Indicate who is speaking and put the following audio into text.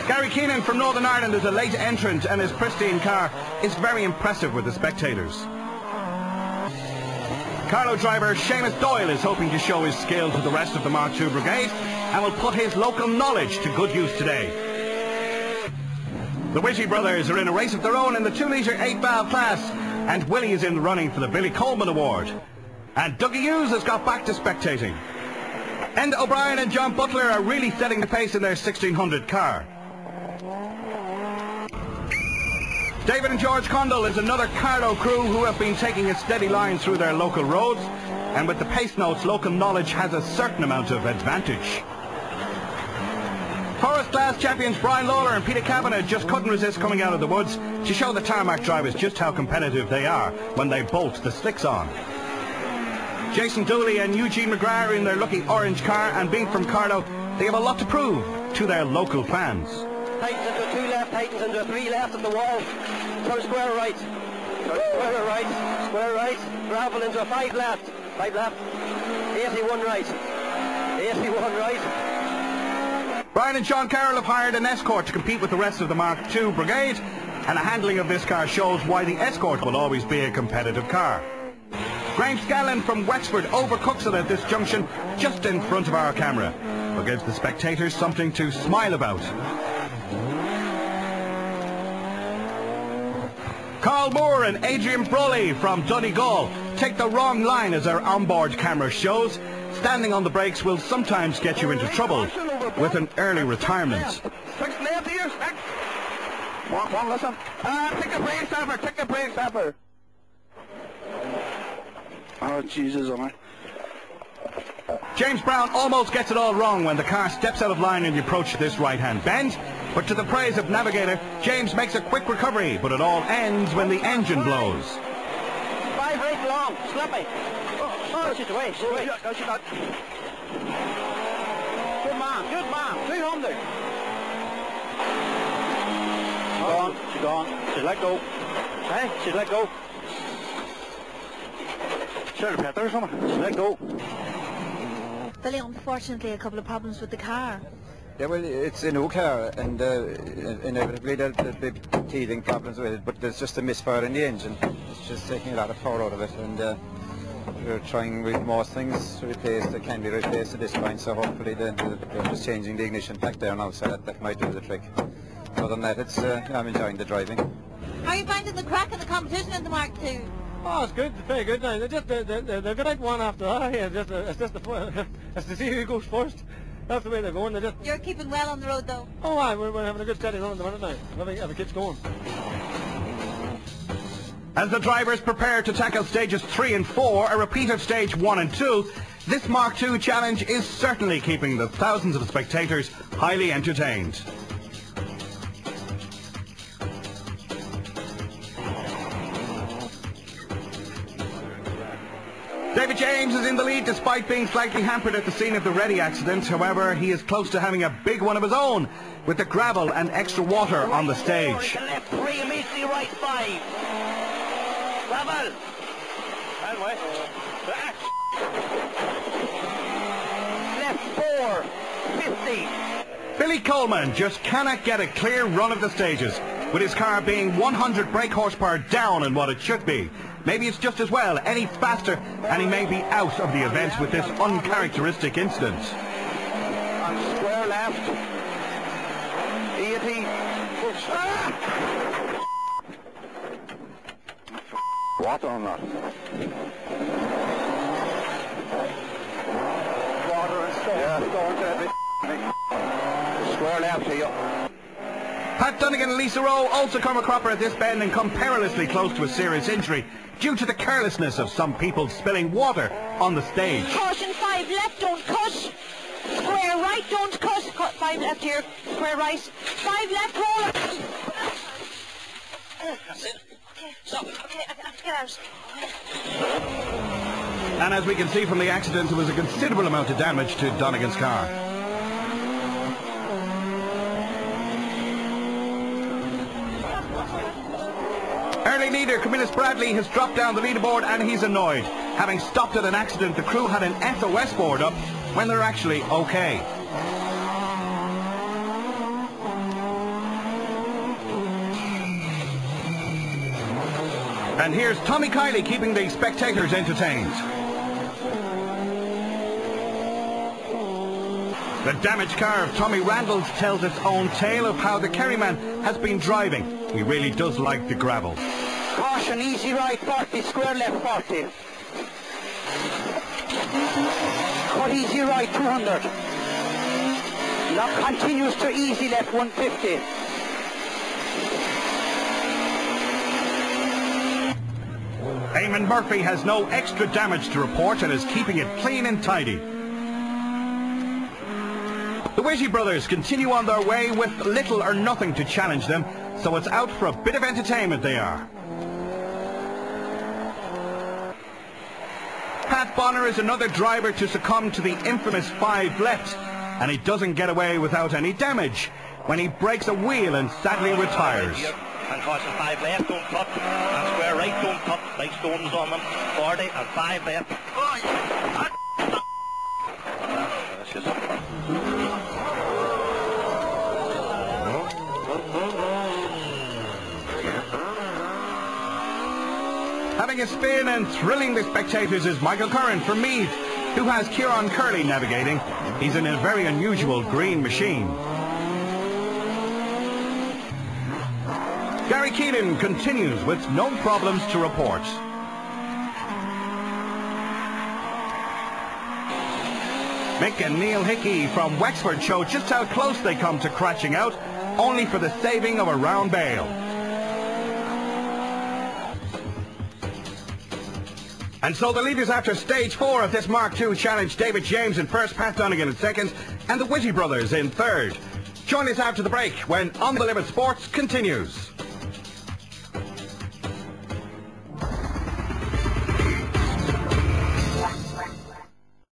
Speaker 1: Gary Keenan from Northern Ireland is a late entrant and his pristine car is very impressive with the spectators. Carlow driver Seamus Doyle is hoping to show his skill to the rest of the Mark II Brigade and will put his local knowledge to good use today. The Whitty brothers are in a race of their own in the 2-litre 8-valve class, and Willie is in the running for the Billy Coleman Award. And Dougie Hughes has got back to spectating. Enda O'Brien and John Butler are really setting the pace in their 1600 car. David and George Condell is another Carlow crew who have been taking a steady line through their local roads, and with the pace notes, local knowledge has a certain amount of advantage. Forest Class champions Brian Lawler and Peter Kavanagh just couldn't resist coming out of the woods to show the tarmac drivers just how competitive they are when they bolt the slicks on. Jason Dooley and Eugene McGrath are in their lucky orange car, and being from Carlow, they have a lot to prove to their local fans.
Speaker 2: Tightens into a 2 left, tightens into a 3 left at the wall. So square right. Square right. Square right. Gravel into a 5 left. 5 left. 81 right. 81 right.
Speaker 1: Brian and Sean Carroll have hired an Escort to compete with the rest of the Mark II Brigade, and the handling of this car shows why the Escort will always be a competitive car. Graham Scallon from Wexford overcooks it at this junction just in front of our camera, but gives the spectators something to smile about. Carl Moore and Adrian Brolly from Donegal take the wrong line as our onboard camera shows. Standing on the brakes will sometimes get you into trouble with an early retirement.
Speaker 2: One, listen. Take the brake stopper, take the brake stopper. Oh, Jesus, am I?
Speaker 1: James Brown almost gets it all wrong when the car steps out of line in the approach to this right-hand bend, but to the praise of Navigator, James makes a quick recovery, but it all ends when the engine blows.
Speaker 2: 5 right long, slappy. Oh, she's away, she's away. No, she's not. Good man, 300. She's gone, she's let go. Hey, she's let go. Sure, Peter or something, she's let go.
Speaker 3: Billy, unfortunately a couple of problems with the car.
Speaker 4: Yeah, well, it's a new car, and inevitably there'll be teething problems with it, but there's just a misfire in the engine. It's just taking a lot of power out of it, and we're trying with most things to replace that can be replaced at this point, so hopefully they're just changing the ignition pack there now, so that might do the trick. Other than that, it's I'm enjoying the driving.
Speaker 3: How are you finding the crack in the competition in the Mark II?
Speaker 5: Oh, it's good, very good now. They're good at one after the other. It's to see who goes first. That's the way they're going.
Speaker 3: You're keeping well on the road, though.
Speaker 5: Oh, aye, we're having a good steady run at the minute now. Have the kids going.
Speaker 1: As the drivers prepare to tackle stages 3 and 4, a repeat of stage 1 and 2, this Mark II challenge is certainly keeping the thousands of spectators highly entertained. David James is in the lead despite being slightly hampered at the scene of the Reddy accident. However, he is close to having a big one of his own with the gravel and extra water on the stage.
Speaker 2: Left 3, immediately right 5. Gravel. And way. Left 4, 50.
Speaker 1: Billy Coleman just cannot get a clear run of the stages, with his car being 100 brake horsepower down on what it should be. Maybe it's just as well, any faster, and he may be out of the event with this uncharacteristic incident.
Speaker 2: On square left. 80. Water on that. Water and stone. Yeah, stone to every square left here.
Speaker 1: Pat Dunnigan and Lisa Rowe also come a cropper at this bend and come perilously close to a serious injury due to the carelessness of some people spilling water on the stage.
Speaker 3: Caution, 5 left, don't cut. Square right, don't cut. 5 left here, square right. 5 left, roll.
Speaker 2: That's it. Stop.
Speaker 3: Okay, I have to get out.
Speaker 1: And as we can see from the accident, there was a considerable amount of damage to Dunnigan's car. Early leader Camillus Bradley has dropped down the leaderboard and he's annoyed. Having stopped at an accident, the crew had an SOS board up when they're actually okay. And here's Tommy Kiley keeping the spectators entertained. The damaged car of Tommy Randall's tells its own tale of how the Kerryman has been driving. He really does like the gravel.
Speaker 2: Caution, easy right 40, square left 40. Cut easy right 200. Lock continues to easy left 150.
Speaker 1: Eamon Murphy has no extra damage to report and is keeping it clean and tidy. The Whizzy brothers continue on their way with little or nothing to challenge them, so it's out for a bit of entertainment they are. Pat Bonner is another driver to succumb to the infamous 5 left, and he doesn't get away without any damage when he breaks a wheel and sadly retires.
Speaker 6: And caution 5 left, don't cut, and square right, don't cut, like stones on them, 40 and 5 left.
Speaker 1: Having a spin and thrilling the spectators is Michael Curran from Meath, who has Kieran Curley navigating. He's in a very unusual green machine. Gary Keenan continues with no problems to report. Mick and Neil Hickey from Wexford show just how close they come to crashing out, only for the saving of a round bale. And so the leaders after stage 4 of this Mark II challenge, David James in first, Pat Donegan in second, and the Whizzy brothers in third. Join us after the break when On the Limit Sports continues.